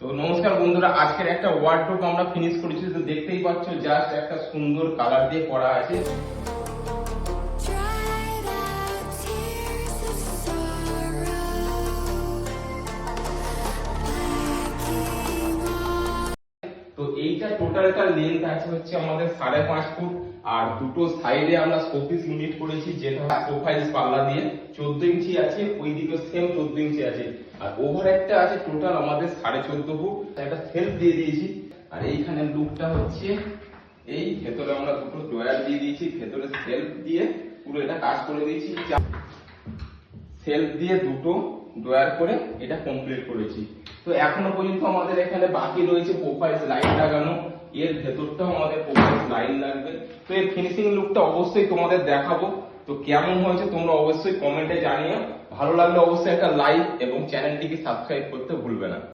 তো নমস্কার বন্ধুরা, আজকের একটা ওয়ার্ডরোব আমরা ফিনিশ করেছি। তো দেখতেই পাচ্ছ জাস্ট একটা সুন্দর কালার দিয়ে করা আছে। তো এইটা টোটালটা লেন্থ আছে হচ্ছে আমাদের 5.5 ফুট, আর দুটো সাইডে আমরা শোপিস ইউনিট করেছি, যেটা প্রোফাইল পাল্লা দিয়ে 14 ইঞ্চি আছে, ওইদিকে সেম 14 ইঞ্চি আছে। আর ওভার একটা আছে টোটাল আমাদের 14.5 ফুট, একটা সেলফ দিয়ে দিয়েছি। আর এইখানে লুকটা হচ্ছে এই ভেতরে আমরা দুটো ড্রয়ার দিয়ে দিয়েছি, ভেতরে সেলফ দিয়ে পুরো এটা কাজ করে দিয়েছি। সেলফ দিয়ে দুটো ড্রয়ার করে এটা কমপ্লিট করেছি। তো এখনো পর্যন্ত আমাদের এখানে বাকি রয়েছে প্রোফাইল লাইন লাগানো, এর ভেতরটাও আমাদের প্রোফাইল লাইন লাগবে। তো এর ফিনিশিং লুকটা অবশ্যই তোমাদের দেখাবো। তো কেমন হয়েছে তোমরা অবশ্যই কমেন্টে জানিও। ভালো লাগলে অবশ্যই একটা লাইক এবং চ্যানেলটিকে সাবস্ক্রাইব করতে ভুলবে না।